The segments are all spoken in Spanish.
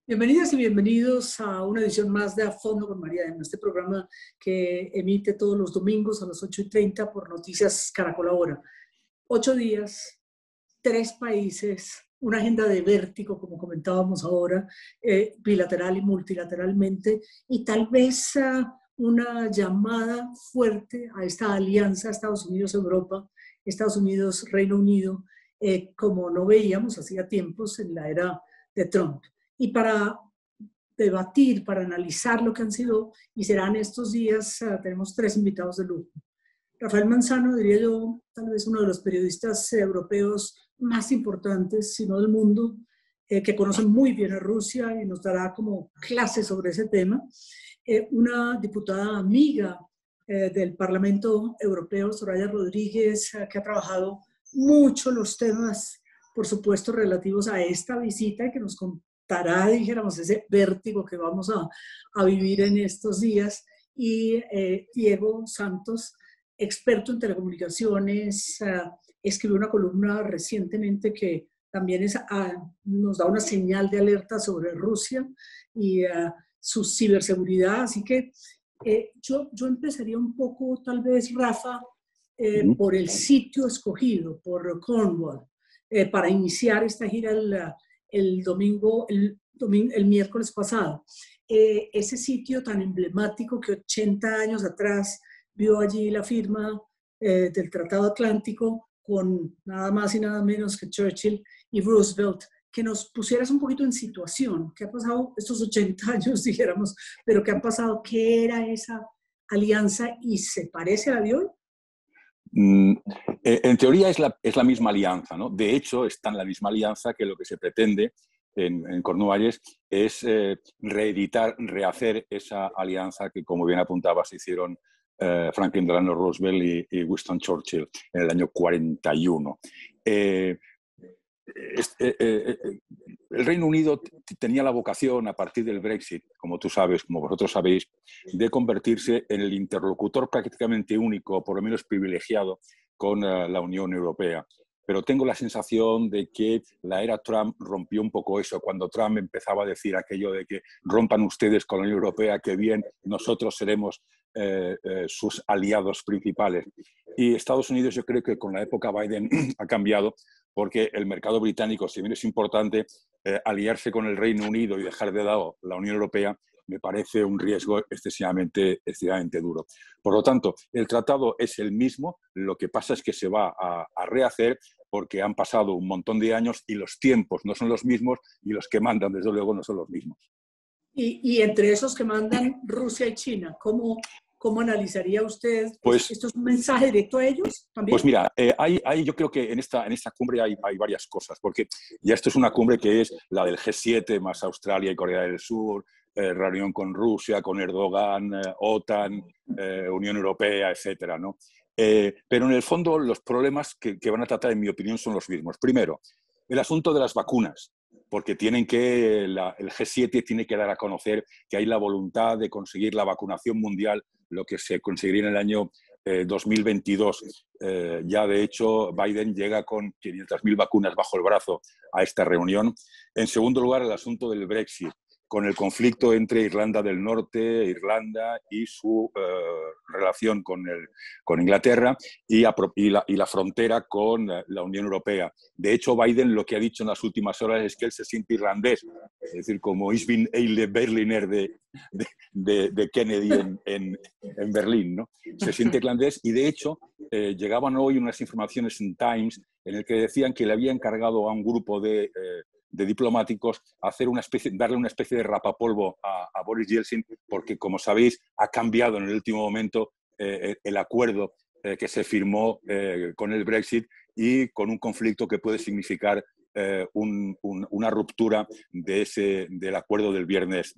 Bienvenidas y bienvenidos a una edición más de A Fondo con María Emma, este programa que emite todos los domingos a las 8:30 por Noticias Caracol Ahora. 8 días, 3 países, una agenda de vértigo, como comentábamos ahora, bilateral y multilateralmente, y tal vez una llamada fuerte a esta alianza Estados Unidos-Europa, Estados Unidos-Reino Unido, como no veíamos hacía tiempos en la era de Trump. Y para debatir, para analizar lo que han sido y serán estos días, tenemos 3 invitados de lujo. Rafael Manzano, diría yo, tal vez uno de los periodistas europeos más importantes, si no del mundo, que conoce muy bien a Rusia y nos dará como clases sobre ese tema. Una diputada amiga del Parlamento Europeo, Soraya Rodríguez, que ha trabajado mucho los temas, por supuesto, relativos a esta visita y que nos contará, dijéramos, ese vértigo que vamos a vivir en estos días. Y Diego Santos, experto en telecomunicaciones, escribió una columna recientemente que también nos da una señal de alerta sobre Rusia y su ciberseguridad. Así que yo empezaría un poco, tal vez, Rafa, por el sitio escogido, por Cornwall, para iniciar esta gira el miércoles pasado. Ese sitio tan emblemático que 80 años atrás vio allí la firma del Tratado Atlántico con nada más y nada menos que Churchill y Roosevelt. Que nos pusieras un poquito en situación. ¿Qué ha pasado estos 80 años, dijéramos? Pero ¿qué ha pasado? ¿Qué era esa alianza y se parece a la de hoy? En teoría es la misma alianza, ¿no? De hecho, está en la misma alianza que lo que se pretende en Cornualles es reeditar, rehacer esa alianza que, como bien apuntabas, hicieron Franklin Delano Roosevelt y Winston Churchill en el año 41. El Reino Unido tenía la vocación, a partir del Brexit, como tú sabes, como vosotros sabéis, de convertirse en el interlocutor prácticamente único, por lo menos privilegiado, con la Unión Europea. Pero tengo la sensación de que la era Trump rompió un poco eso, cuando Trump empezaba a decir aquello de que rompan ustedes con la Unión Europea, que bien, nosotros seremos sus aliados principales. Y Estados Unidos, yo creo que con la época Biden ha cambiado, porque el mercado británico, si bien es importante, aliarse con el Reino Unido y dejar de lado la Unión Europea me parece un riesgo excesivamente duro. Por lo tanto, el tratado es el mismo, lo que pasa es que se va a rehacer porque han pasado un montón de años y los tiempos no son los mismos y los que mandan, desde luego, no son los mismos. Y entre esos que mandan Rusia y China, ¿cómo analizaría usted? Pues, ¿Esto es un mensaje directo a ellos también? Pues mira, yo creo que en esta cumbre hay varias cosas, porque ya esto es una cumbre que es la del G7 más Australia y Corea del Sur, reunión con Rusia, con Erdogan, OTAN, Unión Europea, etcétera, ¿no? Pero en el fondo los problemas que van a tratar, en mi opinión, son los mismos. Primero, el asunto de las vacunas, porque el G7 tiene que dar a conocer que hay la voluntad de conseguir la vacunación mundial, lo que se conseguiría en el año 2022. Ya, de hecho, Biden llega con 500.000 vacunas bajo el brazo a esta reunión. En segundo lugar, el asunto del Brexit, con el conflicto entre Irlanda del Norte, Irlanda y su relación con Inglaterra y la frontera con la Unión Europea. De hecho, Biden lo que ha dicho en las últimas horas es que él se siente irlandés, es decir, como Ich bin Eile Berliner de Kennedy en Berlín, ¿no? Se siente irlandés y, de hecho, llegaban hoy unas informaciones en Times en el que decían que le había encargado a un grupo de diplomáticos darle una especie de rapapolvo a Boris Yeltsin, porque, como sabéis, ha cambiado en el último momento el acuerdo que se firmó con el Brexit y con un conflicto que puede significar una ruptura del acuerdo del Viernes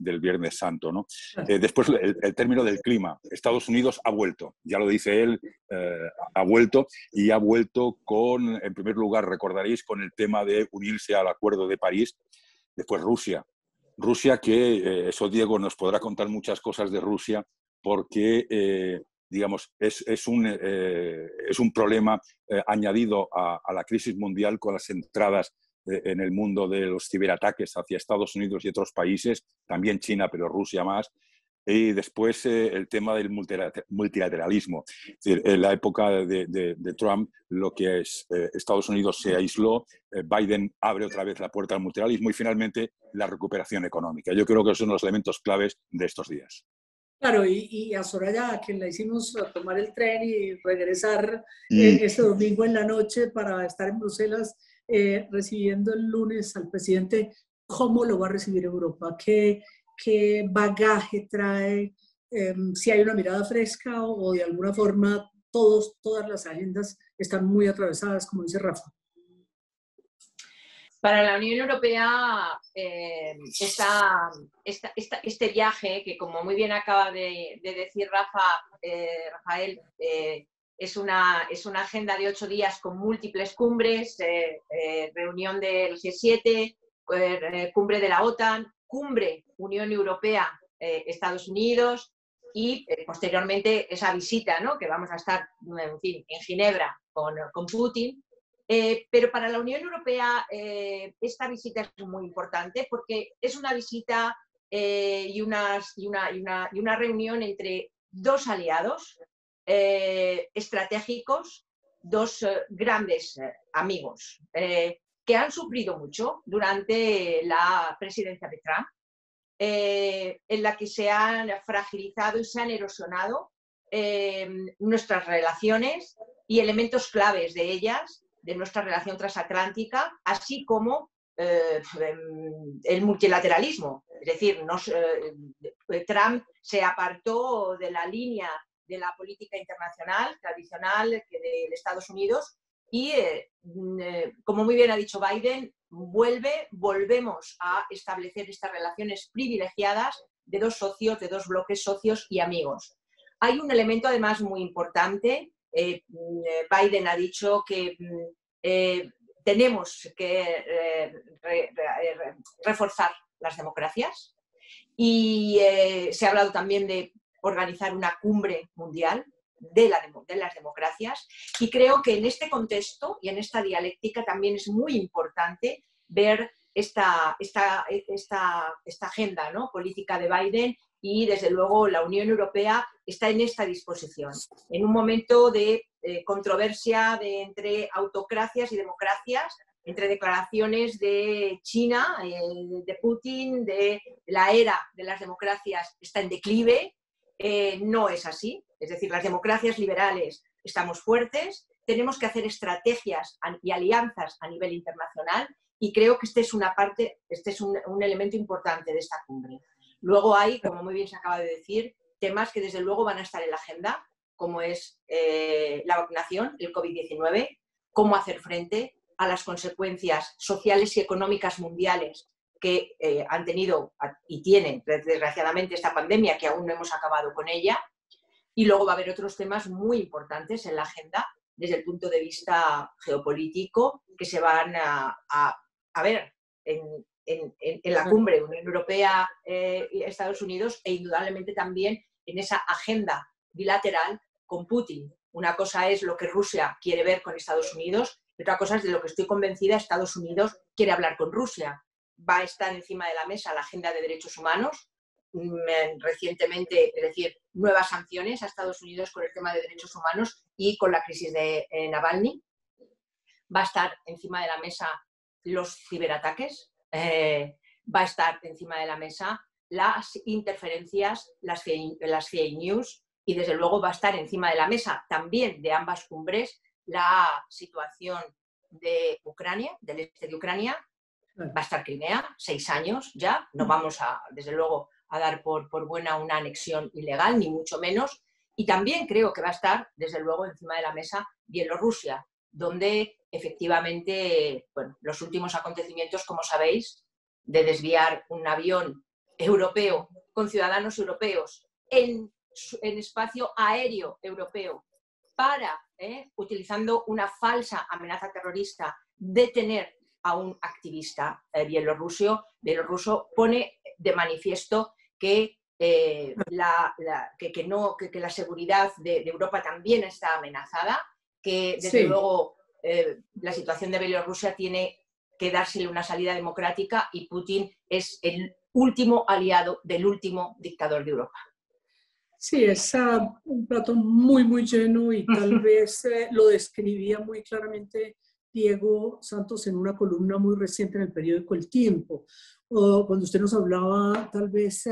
Santo, ¿no? Después, el término del clima. Estados Unidos ha vuelto, ya lo dice él, ha vuelto con, en primer lugar, recordaréis, con el tema de unirse al Acuerdo de París. Después Rusia, que eso Diego nos podrá contar muchas cosas de Rusia, porque digamos, es un problema añadido a la crisis mundial con las entradas en el mundo de los ciberataques hacia Estados Unidos y otros países, también China, pero Rusia más. Y después el tema del multilateralismo. Es decir, en la época de Trump, lo que es Estados Unidos se aisló, Biden abre otra vez la puerta al multilateralismo y finalmente la recuperación económica. Yo creo que son los elementos claves de estos días. Claro, y a Soraya, que la hicimos a tomar el tren y regresar Y este domingo en la noche para estar en Bruselas recibiendo el lunes al presidente, ¿cómo lo va a recibir Europa? ¿Qué bagaje trae? Si hay una mirada fresca o de alguna forma todas las agendas están muy atravesadas, como dice Rafa. Para la Unión Europea, este viaje, que como muy bien acaba de decir Rafael, es una agenda de 8 días con múltiples cumbres, reunión del G7, cumbre de la OTAN, cumbre Unión Europea, Estados Unidos y posteriormente esa visita, ¿no?, que vamos a estar, en fin, en Ginebra con Putin. Pero para la Unión Europea esta visita es muy importante porque es una visita y una reunión entre dos aliados estratégicos, dos grandes amigos que han sufrido mucho durante la presidencia de Trump, en la que se han fragilizado y se han erosionado nuestras relaciones y elementos claves de ellas, de nuestra relación transatlántica, así como el multilateralismo. Es decir, Trump se apartó de la línea de la política internacional tradicional de Estados Unidos y, como muy bien ha dicho Biden, volvemos a establecer estas relaciones privilegiadas de dos socios, de dos bloques socios y amigos. Hay un elemento además muy importante. Biden ha dicho que tenemos que reforzar las democracias y se ha hablado también de organizar una cumbre mundial de las democracias, y creo que en este contexto y en esta dialéctica también es muy importante ver esta agenda, ¿no?, política de Biden, y desde luego la Unión Europea está en esta disposición, en un momento de controversia entre autocracias y democracias, entre declaraciones de China, de Putin, de la era de las democracias está en declive. No es así. Es decir, las democracias liberales estamos fuertes, tenemos que hacer estrategias y alianzas a nivel internacional, y creo que este es un elemento importante de esta cumbre. Luego hay, como muy bien se acaba de decir, temas que desde luego van a estar en la agenda, como es la vacunación, el COVID-19, cómo hacer frente a las consecuencias sociales y económicas mundiales que han tenido y tienen, desgraciadamente, esta pandemia, que aún no hemos acabado con ella. Y luego va a haber otros temas muy importantes en la agenda desde el punto de vista geopolítico que se van a ver en la cumbre Unión Europea y Estados Unidos, e indudablemente también en esa agenda bilateral con Putin. Una cosa es lo que Rusia quiere ver con Estados Unidos y otra cosa es de lo que estoy convencida Estados Unidos quiere hablar con Rusia. Va a estar encima de la mesa la agenda de derechos humanos. Recientemente, es decir, nuevas sanciones a Estados Unidos con el tema de derechos humanos y con la crisis de Navalny. Va a estar encima de la mesa los ciberataques, va a estar encima de la mesa las interferencias, las fake news, y desde luego va a estar encima de la mesa también de ambas cumbres la situación de Ucrania, del este de Ucrania. Va a estar Crimea, 6 años ya, no vamos desde luego a dar por buena una anexión ilegal, ni mucho menos. Y también creo que va a estar, desde luego, encima de la mesa Bielorrusia, donde efectivamente, bueno, los últimos acontecimientos, como sabéis, de desviar un avión europeo con ciudadanos europeos en espacio aéreo europeo para, utilizando una falsa amenaza terrorista, detener a un activista bielorruso, pone de manifiesto que la seguridad de Europa también está amenazada, que desde luego la situación de Bielorrusia tiene que dársele una salida democrática, y Putin es el último aliado del último dictador de Europa. Sí, es un plato muy, muy lleno y tal vez lo describía muy claramente Diego Santos en una columna muy reciente en el periódico El Tiempo, cuando usted nos hablaba tal vez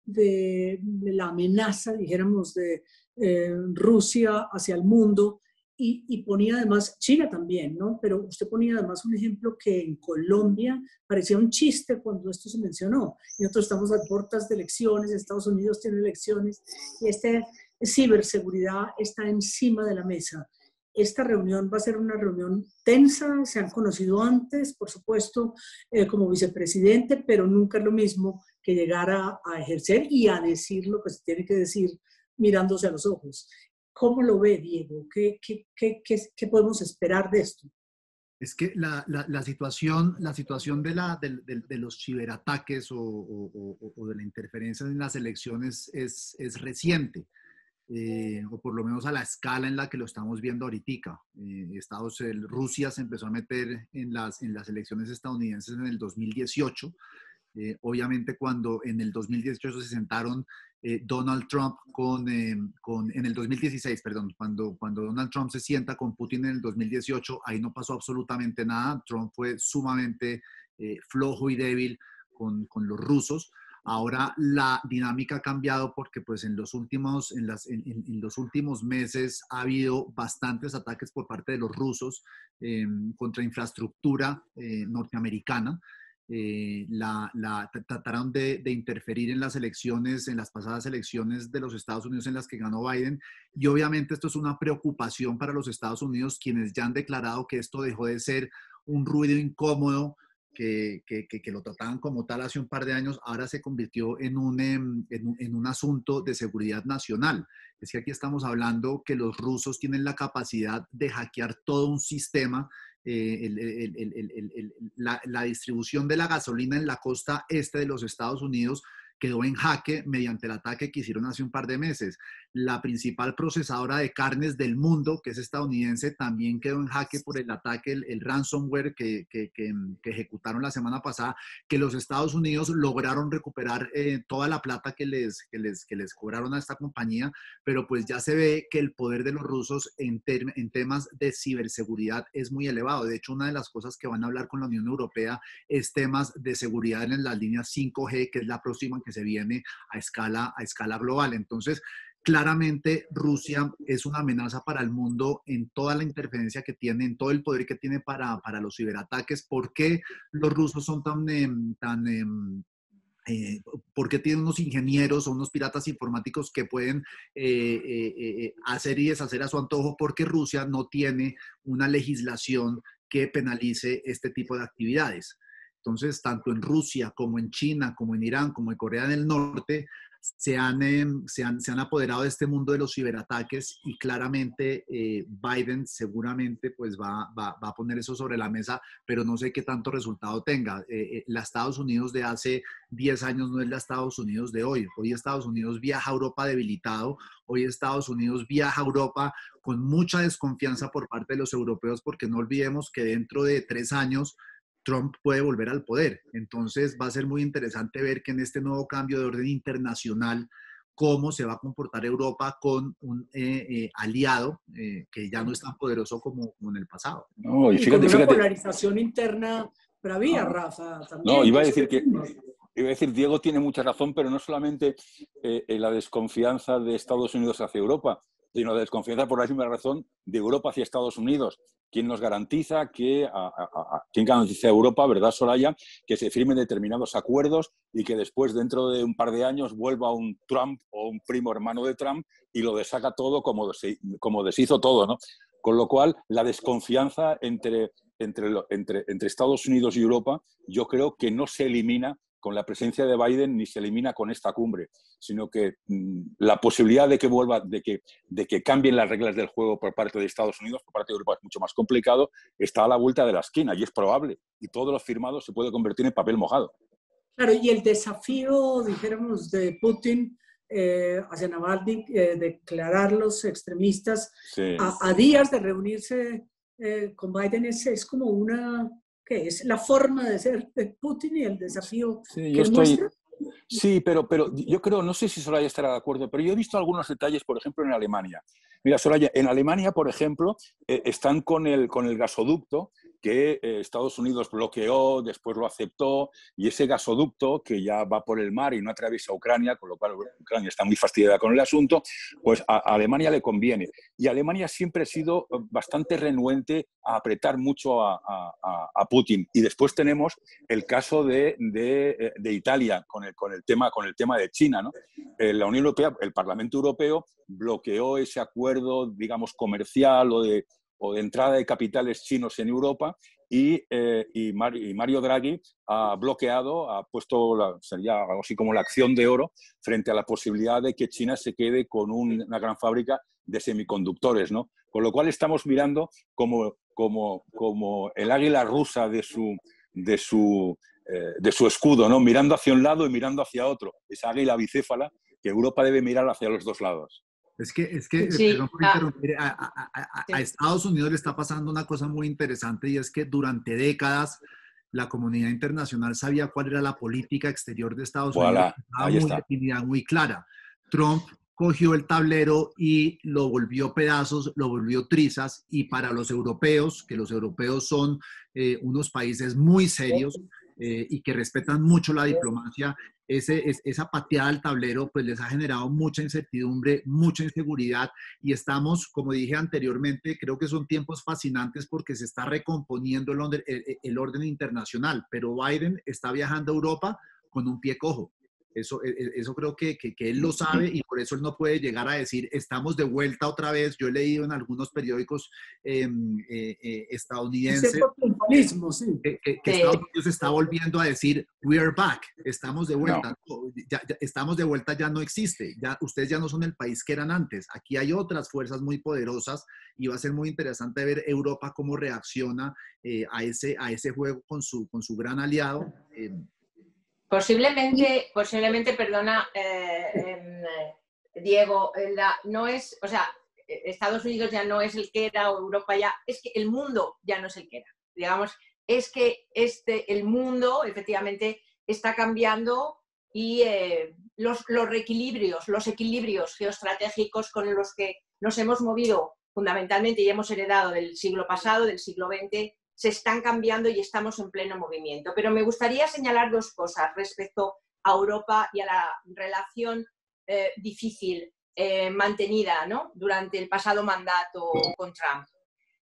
de la amenaza, dijéramos, de Rusia hacia el mundo y ponía además, China también, ¿no? Pero usted ponía además un ejemplo que en Colombia parecía un chiste cuando esto se mencionó. Y nosotros estamos a puertas de elecciones, Estados Unidos tiene elecciones y ciberseguridad está encima de la mesa. Esta reunión va a ser una reunión tensa, se han conocido antes, por supuesto, como vicepresidente, pero nunca es lo mismo que llegar a ejercer y a decir lo que se tiene que decir mirándose a los ojos. ¿Cómo lo ve, Diego? ¿Qué podemos esperar de esto? Es que la situación de los ciberataques o de la interferencia en las elecciones es reciente. O por lo menos a la escala en la que lo estamos viendo ahorita. Rusia se empezó a meter en las elecciones estadounidenses en el 2018. Obviamente cuando en el 2018 se sentaron Donald Trump en el 2016, perdón, cuando Donald Trump se sienta con Putin en el 2018, ahí no pasó absolutamente nada. Trump fue sumamente flojo y débil con los rusos. Ahora la dinámica ha cambiado porque pues en los últimos meses ha habido bastantes ataques por parte de los rusos contra infraestructura norteamericana. Trataron de interferir en las elecciones, en las pasadas elecciones de los Estados Unidos en las que ganó Biden, y obviamente esto es una preocupación para los Estados Unidos, quienes ya han declarado que esto dejó de ser un ruido incómodo que lo trataban como tal hace un par de años, ahora se convirtió en un asunto de seguridad nacional. Es que aquí estamos hablando que los rusos tienen la capacidad de hackear todo un sistema. La distribución de la gasolina en la costa este de los Estados Unidos quedó en jaque mediante el ataque que hicieron hace un par de meses. La principal procesadora de carnes del mundo, que es estadounidense, también quedó en jaque por el ataque, el ransomware que ejecutaron la semana pasada, que los Estados Unidos lograron recuperar toda la plata que les cobraron a esta compañía, pero pues ya se ve que el poder de los rusos en temas de ciberseguridad es muy elevado. De hecho, una de las cosas que van a hablar con la Unión Europea es temas de seguridad en las líneas 5G, que es la próxima que se viene a escala global. Entonces, claramente Rusia es una amenaza para el mundo en toda la interferencia que tiene, en todo el poder que tiene para los ciberataques. ¿Por qué los rusos son por qué tienen unos ingenieros o unos piratas informáticos que pueden hacer y deshacer a su antojo? Porque Rusia no tiene una legislación que penalice este tipo de actividades. Entonces, tanto en Rusia como en China, como en Irán, como en Corea del Norte, se han apoderado de este mundo de los ciberataques, y claramente Biden seguramente pues va a poner eso sobre la mesa, pero no sé qué tanto resultado tenga. La Estados Unidos de hace 10 años no es la Estados Unidos de hoy. Hoy Estados Unidos viaja a Europa debilitado, hoy Estados Unidos viaja a Europa con mucha desconfianza por parte de los europeos, porque no olvidemos que dentro de 3 años Trump puede volver al poder. Entonces va a ser muy interesante ver que en este nuevo cambio de orden internacional, cómo se va a comportar Europa con un aliado que ya no es tan poderoso como en el pasado. No, y fíjate, con una polarización interna bravía, Rafa, también. No, iba a decir, Diego tiene mucha razón, pero no solamente la desconfianza de Estados Unidos hacia Europa, sino la desconfianza por la misma razón de Europa hacia Estados Unidos. ¿Quién nos garantiza quién garantiza a Europa, verdad, Soraya, que se firmen determinados acuerdos y que después, dentro de un par de años, vuelva un Trump o un primo hermano de Trump y lo deshaga todo como deshizo todo, ¿no? Con lo cual, la desconfianza entre Estados Unidos y Europa, yo creo que no se elimina con la presencia de Biden ni se elimina con esta cumbre, sino que la posibilidad de que cambien las reglas del juego por parte de Estados Unidos, por parte de Europa, es mucho más complicado, está a la vuelta de la esquina y es probable. Y todo lo firmado se puede convertir en papel mojado. Claro, y el desafío, dijéramos, de Putin hacia Navalny, declarar los extremistas, sí, a días de reunirse con Biden es como una que es la forma de ser de Putin y el desafío Sí, que muestra. Sí, pero yo creo, no sé si Soraya estará de acuerdo, pero yo he visto algunos detalles, por ejemplo, en Alemania. Mira, Soraya, en Alemania, por ejemplo, están con el gasoducto que Estados Unidos bloqueó, después lo aceptó, y ese gasoducto que ya va por el mar y no atraviesa Ucrania, con lo cual Ucrania está muy fastidiada con el asunto, pues a Alemania le conviene. Y Alemania siempre ha sido bastante renuente a apretar mucho a Putin. Y después tenemos el caso de Italia con el tema de China, ¿no? La Unión Europea, el Parlamento Europeo, bloqueó ese acuerdo, digamos, comercial o de entrada de capitales chinos en Europa y Mario Draghi ha bloqueado, ha puesto, sería algo así como la acción de oro frente a la posibilidad de que China se quede con una gran fábrica de semiconductores, ¿no? Con lo cual estamos mirando como el águila rusa de su escudo, ¿no? Mirando hacia un lado y mirando hacia otro. Esa águila bicéfala que Europa debe mirar hacia los dos lados. Es que Sí, perdón por interrumpir, a Estados Unidos le está pasando una cosa muy interesante y es que durante décadas la comunidad internacional sabía cuál era la política exterior de Estados Unidos, Voilà, estaba ahí muy está. definida, muy clara. Trump cogió el tablero y lo volvió pedazos, lo volvió trizas, y para los europeos, que los europeos son unos países muy serios y que respetan mucho la diplomacia, esa pateada al tablero pues les ha generado mucha incertidumbre, mucha inseguridad, y estamos, como dije anteriormente, creo que son tiempos fascinantes porque se está recomponiendo el orden internacional, pero Biden está viajando a Europa con un pie cojo. Eso creo que él lo sabe y por eso él no puede llegar a decir estamos de vuelta otra vez. Yo he leído en algunos periódicos estadounidenses Sí. que Estados Unidos está volviendo a decir we are back, estamos de vuelta. No. Ya estamos de vuelta ya no existe, ustedes ya no son el país que eran antes. Aquí hay otras fuerzas muy poderosas y va a ser muy interesante ver Europa cómo reacciona a ese juego con su gran aliado. Posiblemente, perdona, Diego, no es, o sea, Estados Unidos ya no es el que era, o Europa ya, es que el mundo ya no es el que era. Digamos, es que el mundo efectivamente está cambiando y los equilibrios geoestratégicos con los que nos hemos movido fundamentalmente y hemos heredado del siglo pasado, del siglo XX, se están cambiando y estamos en pleno movimiento. Pero me gustaría señalar dos cosas respecto a Europa y a la relación difícil mantenida, ¿no?, durante el pasado mandato con Trump.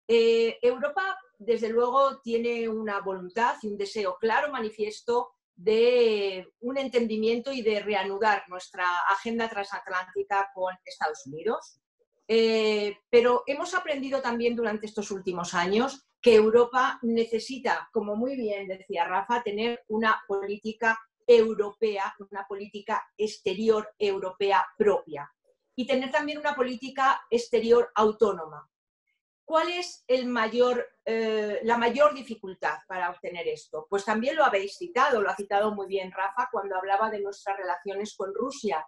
Europa, desde luego, tiene una voluntad y un deseo claro, manifiesto, de un entendimiento y de reanudar nuestra agenda transatlántica con Estados Unidos. Pero hemos aprendido también durante estos últimos años que Europa necesita, como muy bien decía Rafa, tener una política europea, una política exterior europea propia y tener también una política exterior autónoma. ¿Cuál es la mayor dificultad para obtener esto? Pues también lo habéis citado, lo ha citado muy bien Rafa cuando hablaba de nuestras relaciones con Rusia.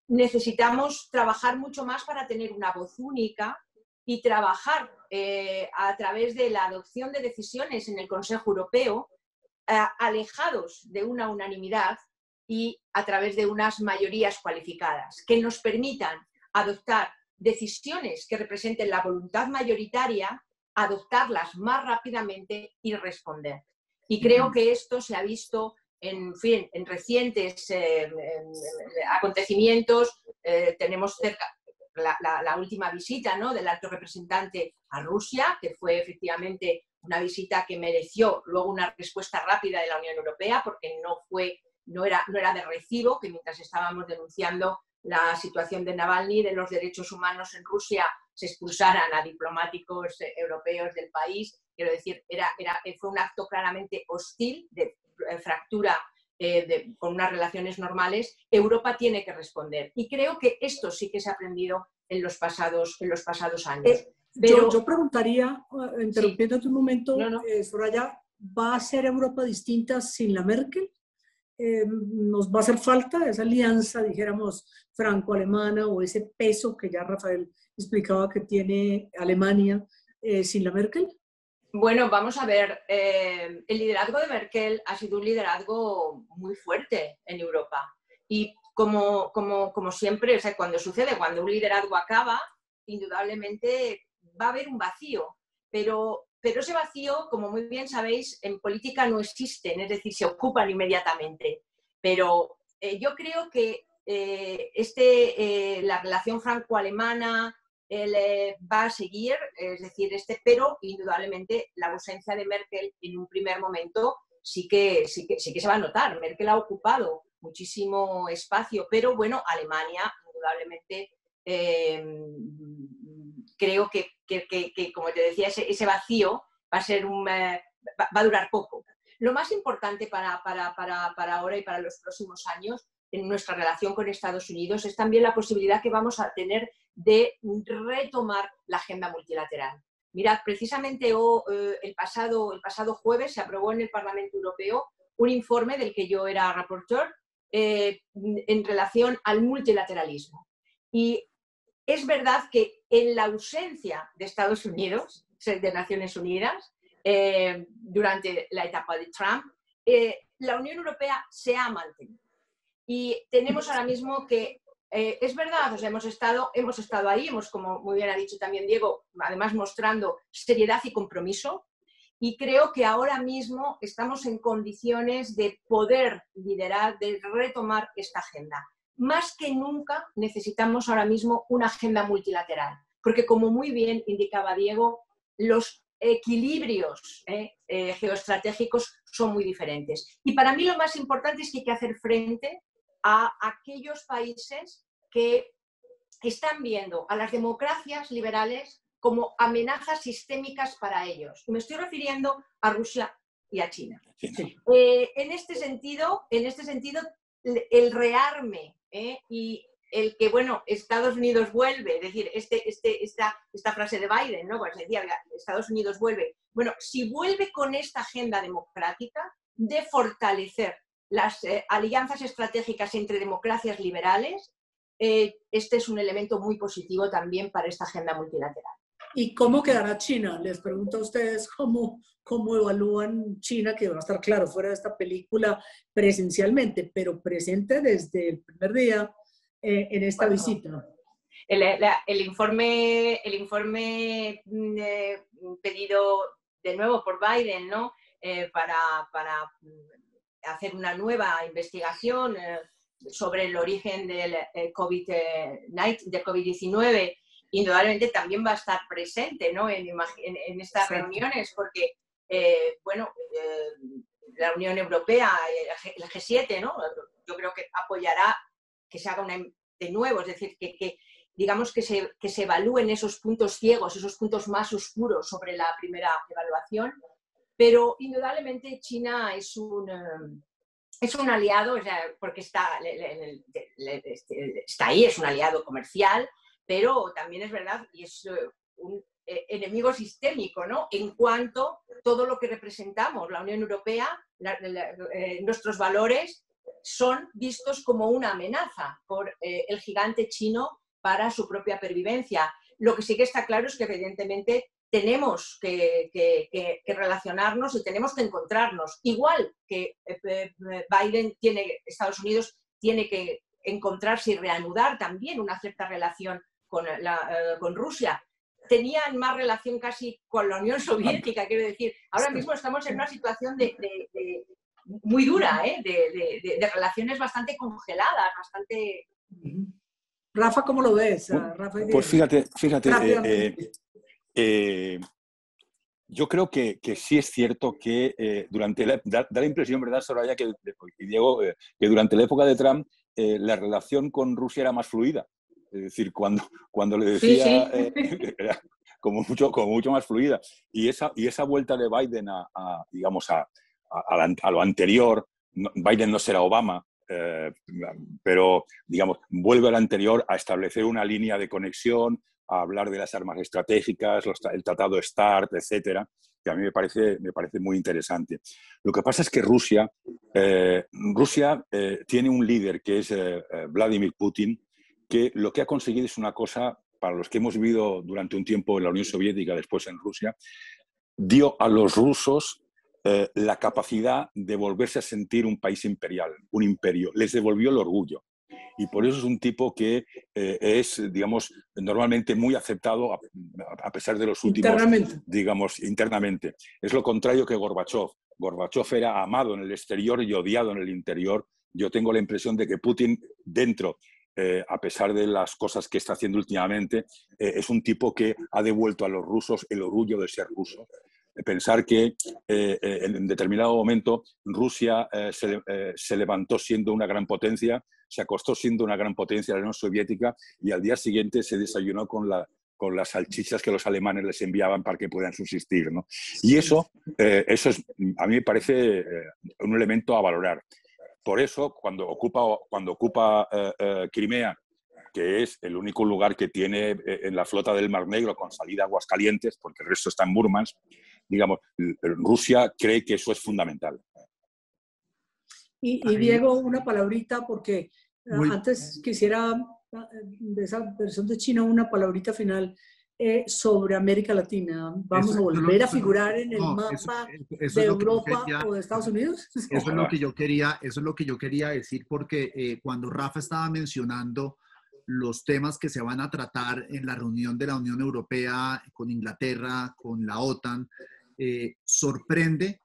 Necesitamos trabajar mucho más para tener una voz única y trabajar a través de la adopción de decisiones en el Consejo Europeo, alejados de una unanimidad y a través de unas mayorías cualificadas, que nos permitan adoptar decisiones que representen la voluntad mayoritaria, adoptarlas más rápidamente y responder. Y creo que esto se ha visto en recientes acontecimientos. Tenemos cerca la última visita, ¿no?, del alto representante a Rusia, que fue efectivamente una visita que mereció luego una respuesta rápida de la Unión Europea, porque no era de recibo que mientras estábamos denunciando la situación de Navalny, de los derechos humanos en Rusia, se expulsaran a diplomáticos europeos del país. Quiero decir, fue un acto claramente hostil, de fractura con unas relaciones normales. Europa tiene que responder. Y creo que esto sí que se ha aprendido en los pasados años. Pero yo preguntaría, interrumpiéndote un momento, No. Soraya, ¿va a ser Europa distinta sin la Merkel? ¿Nos va a hacer falta esa alianza, dijéramos, franco-alemana, o ese peso que ya Rafael explicaba que tiene Alemania sin la Merkel? Bueno, vamos a ver, el liderazgo de Merkel ha sido un liderazgo muy fuerte en Europa. Y como siempre, o sea, cuando un liderazgo acaba, indudablemente va a haber un vacío. Pero ese vacío, como muy bien sabéis, en política no existen, es decir, se ocupan inmediatamente. Pero yo creo que la relación franco-alemana va a seguir, es decir, pero indudablemente la ausencia de Merkel en un primer momento sí que se va a notar. Merkel ha ocupado muchísimo espacio, pero bueno, Alemania indudablemente creo que, como te decía, ese vacío va a durar poco. Lo más importante para ahora y para los próximos años en nuestra relación con Estados Unidos es también la posibilidad que vamos a tener de retomar la agenda multilateral. Mirad, precisamente el pasado jueves se aprobó en el Parlamento Europeo un informe del que yo era rapporteur en relación al multilateralismo. Y es verdad que en la ausencia de Estados Unidos, de Naciones Unidas, durante la etapa de Trump, la Unión Europea se ha mantenido. Y tenemos ahora mismo que, es verdad, o sea, hemos estado ahí, como muy bien ha dicho también Diego, además mostrando seriedad y compromiso, y creo que ahora mismo estamos en condiciones de poder liderar, de retomar esta agenda. Más que nunca necesitamos ahora mismo una agenda multilateral, porque como muy bien indicaba Diego, los equilibrios geoestratégicos son muy diferentes. Y para mí lo más importante es que hay que hacer frente a aquellos países que están viendo a las democracias liberales como amenazas sistémicas para ellos. Y me estoy refiriendo a Rusia y a China. Sí. En este sentido, el rearme y el que, bueno, Estados Unidos vuelve, es decir, esta frase de Biden, ¿no? Pues decía, Estados Unidos vuelve. Bueno, si vuelve con esta agenda democrática de fortalecer las alianzas estratégicas entre democracias liberales, este es un elemento muy positivo también para esta agenda multilateral. ¿Y cómo quedará China? Les pregunto a ustedes cómo evalúan China, que va a estar claro fuera de esta película presencialmente, pero presente desde el primer día en esta visita. El informe pedido de nuevo por Biden, ¿no? Para hacer una nueva investigación sobre el origen del COVID-19, indudablemente también va a estar presente, ¿no? en estas reuniones, porque la Unión Europea, el G7, ¿no? Yo creo que apoyará que se haga de nuevo, es decir, digamos que se evalúen esos puntos ciegos, esos puntos más oscuros sobre la primera evaluación, pero indudablemente China es un aliado, o sea, porque está ahí, es un aliado comercial, pero también es verdad, y es un enemigo sistémico, ¿no? En cuanto a todo lo que representamos, la Unión Europea, nuestros valores son vistos como una amenaza por el gigante chino para su propia pervivencia. Lo que sí que está claro es que evidentemente tenemos que relacionarnos y tenemos que encontrarnos. Igual que Estados Unidos tiene que encontrarse y reanudar también una cierta relación con Rusia. Tenían más relación casi con la Unión Soviética, quiero decir. Ahora mismo estamos en una situación muy dura, de relaciones bastante congeladas, bastante... Rafa, ¿cómo lo ves? Rafa, pues fíjate, yo creo que sí es cierto que da la impresión, ¿verdad, Soraya, y Diego, que durante la época de Trump la relación con Rusia era más fluida. Es decir, cuando le decía, sí. era como mucho más fluida. Y esa vuelta de Biden a lo anterior, Biden no será Obama, pero, digamos, vuelve al anterior a establecer una línea de conexión, a hablar de las armas estratégicas, el tratado START, etcétera, que a mí me parece muy interesante. Lo que pasa es que Rusia tiene un líder que es Vladimir Putin, que lo que ha conseguido es una cosa, para los que hemos vivido durante un tiempo en la Unión Soviética, después en Rusia, dio a los rusos la capacidad de volverse a sentir un país imperial, un imperio. Les devolvió el orgullo. Y por eso es un tipo que es, digamos, normalmente muy aceptado a pesar de los últimos, internamente. digamos, internamente. Es lo contrario que Gorbachov. Gorbachov era amado en el exterior y odiado en el interior. Yo tengo la impresión de que Putin, dentro, a pesar de las cosas que está haciendo últimamente, es un tipo que ha devuelto a los rusos el orgullo de ser ruso. Pensar que en determinado momento Rusia se levantó siendo una gran potencia, se acostó siendo una gran potencia la Unión Soviética y al día siguiente se desayunó con las salchichas que los alemanes les enviaban para que puedan subsistir, ¿no? Y eso es, a mí me parece un elemento a valorar. Por eso, cuando ocupa Crimea, que es el único lugar que tiene en la flota del Mar Negro con salida a aguas calientes, porque el resto está en Murmansk, digamos, Rusia cree que eso es fundamental. Y Diego, una palabrita, porque antes quisiera, de esa versión de China, una palabrita final sobre América Latina. ¿Vamos a volver a figurar en el mapa de Europa o de Estados Unidos? Eso es lo que yo quería decir, porque cuando Rafa estaba mencionando los temas que se van a tratar en la reunión de la Unión Europea con Inglaterra, con la OTAN, sorprende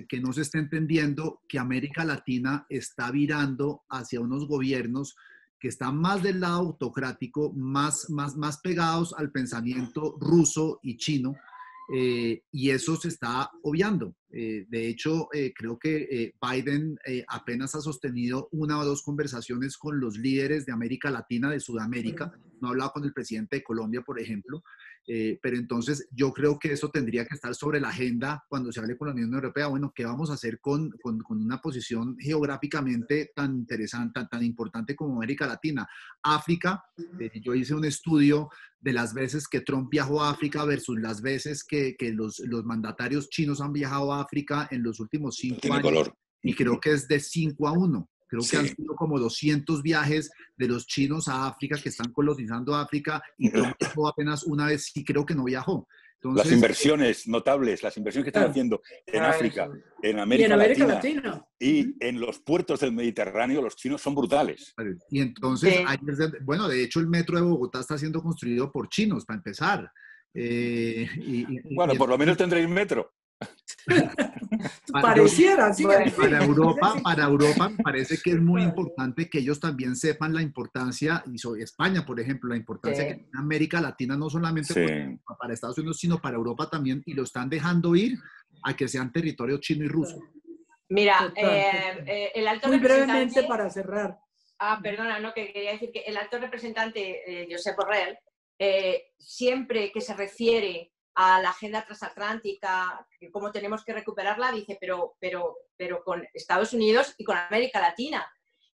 que no se esté entendiendo que América Latina está virando hacia unos gobiernos que están más del lado autocrático, más pegados al pensamiento ruso y chino, y eso se está obviando. De hecho, creo que Biden apenas ha sostenido una o dos conversaciones con los líderes de América Latina, de Sudamérica. No ha hablado con el presidente de Colombia, por ejemplo. Pero entonces yo creo que eso tendría que estar sobre la agenda cuando se hable con la Unión Europea. Bueno, ¿qué vamos a hacer con una posición geográficamente tan interesante, tan importante como América Latina? África, yo hice un estudio de las veces que Trump viajó a África versus las veces que los mandatarios chinos han viajado a África en los últimos 5 años. Color. Y creo que es de 5-1. Creo Sí. que han sido como 200 viajes de los chinos a África que están colonizando África y Trump viajó apenas una vez y creo que no viajó. Entonces, las inversiones notables, las inversiones que están haciendo en África, en América Latina y en los puertos del Mediterráneo, los chinos son brutales. Y entonces, bueno, de hecho el metro de Bogotá está siendo construido por chinos, para empezar. Bueno, por lo menos tendréis metro. Pareciera, sí. Para Europa me parece que es muy importante que ellos también sepan la importancia, y España, por ejemplo, la importancia que tiene América Latina, no solamente para Estados Unidos, sino para Europa también, y lo están dejando ir a que sean territorio chino y ruso. Mira, el alto muy representante... brevemente para cerrar. Perdona, no, que quería decir que el alto representante, Josep Borrell, siempre que se refiere a la agenda transatlántica, cómo tenemos que recuperarla, dice, pero con Estados Unidos y con América Latina.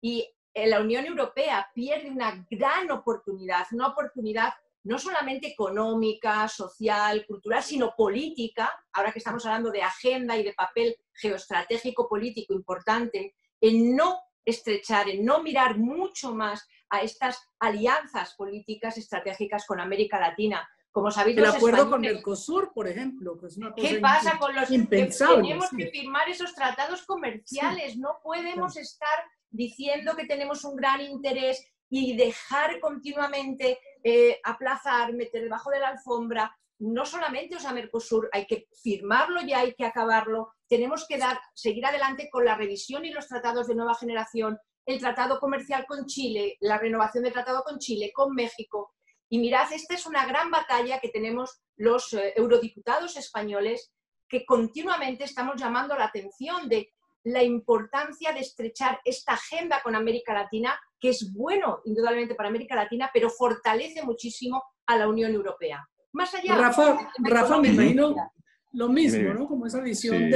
Y la Unión Europea pierde una gran oportunidad, una oportunidad no solamente económica, social, cultural, sino política, ahora que estamos hablando de agenda y de papel geoestratégico político importante, en no estrechar, en no mirar mucho más a estas alianzas políticas estratégicas con América Latina. Como sabéis, el acuerdo con Mercosur, por ejemplo, que es una cosa ¿qué pasa con los impensable? Tenemos que firmar esos tratados comerciales, no podemos estar diciendo que tenemos un gran interés y dejar continuamente aplazar, meter debajo de la alfombra. No solamente, Mercosur, hay que firmarlo ya, hay que acabarlo. Tenemos que seguir adelante con la revisión y los tratados de nueva generación, el tratado comercial con Chile, la renovación del tratado con Chile, con México. Y mirad, esta es una gran batalla que tenemos los eurodiputados españoles, que continuamente estamos llamando la atención de la importancia de estrechar esta agenda con América Latina, que es bueno indudablemente para América Latina, pero fortalece muchísimo a la Unión Europea. Más allá... Rafa, me imagino lo mismo, ¿no? Como esa visión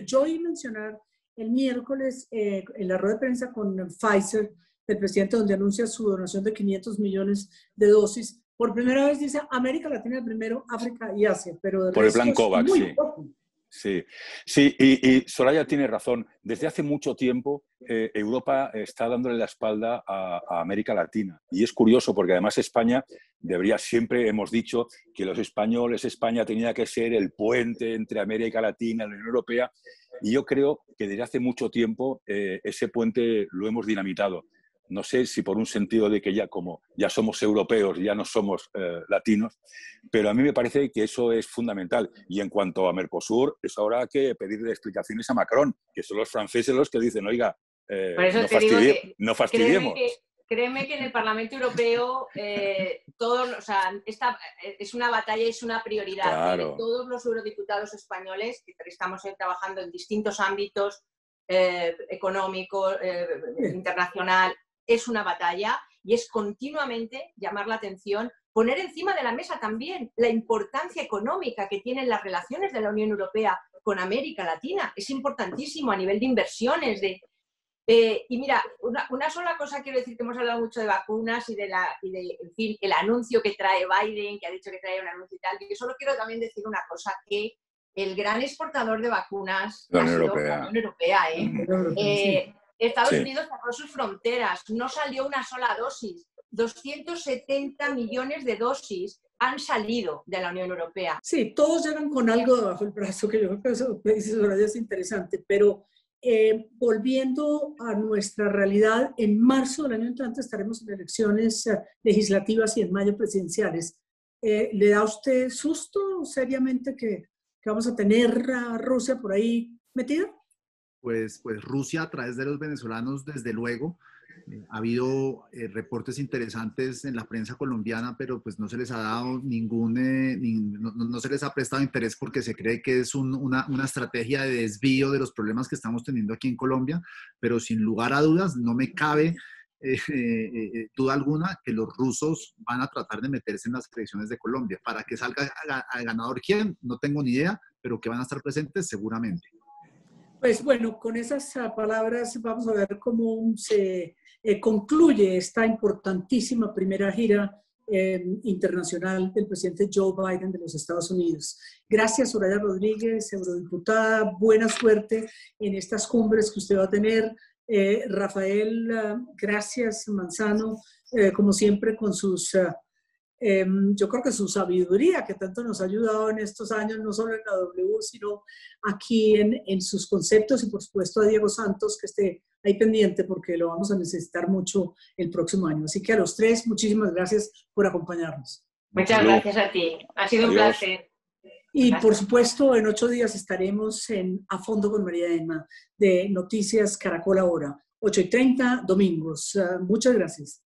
yo oí mencionar el miércoles en la rueda de prensa con Pfizer, del presidente, donde anuncia su donación de 500 millones de dosis. Por primera vez dice América Latina primero, África y Asia, pero por el plan COVAX, muy poco. Sí, sí, y Soraya tiene razón. Desde hace mucho tiempo Europa está dándole la espalda a América Latina. Y es curioso porque además España siempre hemos dicho que los españoles, España tenía que ser el puente entre América Latina y la Unión Europea. Y yo creo que desde hace mucho tiempo ese puente lo hemos dinamitado. No sé si por un sentido de que ya somos europeos, ya no somos latinos, pero a mí me parece que eso es fundamental. Y en cuanto a Mercosur, es ahora que pedirle explicaciones a Macron, que son los franceses los que dicen, oiga, no fastidiemos. Créeme que en el Parlamento Europeo esta es una batalla, es una prioridad. Claro. De todos los eurodiputados españoles que estamos trabajando en distintos ámbitos económico, internacional, es una batalla y es continuamente llamar la atención, poner encima de la mesa también la importancia económica que tienen las relaciones de la Unión Europea con América Latina. Es importantísimo a nivel de inversiones. Y mira, una sola cosa quiero decir, que hemos hablado mucho de vacunas y en fin, el anuncio que trae Biden, que ha dicho que trae un anuncio y tal. Y yo solo quiero también decir una cosa, que el gran exportador de vacunas ha sido la Unión Europea. Estados Unidos cerró sus fronteras, no salió una sola dosis. 270 millones de dosis han salido de la Unión Europea. Sí, todos llegan con algo debajo del brazo, que yo creo que eso que dice Soraya es interesante, pero volviendo a nuestra realidad, en marzo del año entrante estaremos en elecciones legislativas y en mayo presidenciales. ¿Le da a usted susto seriamente que vamos a tener a Rusia por ahí metida? Pues Rusia, a través de los venezolanos, desde luego. Ha habido reportes interesantes en la prensa colombiana, pero pues no se les ha dado no se les ha prestado interés porque se cree que es una estrategia de desvío de los problemas que estamos teniendo aquí en Colombia, pero sin lugar a dudas no me cabe duda alguna que los rusos van a tratar de meterse en las elecciones de Colombia. Para que salga ganador quién, no tengo ni idea, pero que van a estar presentes seguramente. Pues bueno, con esas palabras vamos a ver cómo se concluye esta importantísima primera gira internacional del presidente Joe Biden de los Estados Unidos. Gracias, Soraya Rodríguez, eurodiputada. Buena suerte en estas cumbres que usted va a tener. Rafael, gracias, Manzano, como siempre con sus... yo creo que su sabiduría que tanto nos ha ayudado en estos años, no solo en la W, sino aquí en sus conceptos, y por supuesto a Diego Santos, que esté ahí pendiente porque lo vamos a necesitar mucho el próximo año. Así que a los tres, muchísimas gracias por acompañarnos. Muchas gracias a ti, ha sido un placer. Y por supuesto, en 8 días estaremos en A Fondo con María Emma, de Noticias Caracol Ahora, 8:30 domingos. Muchas gracias.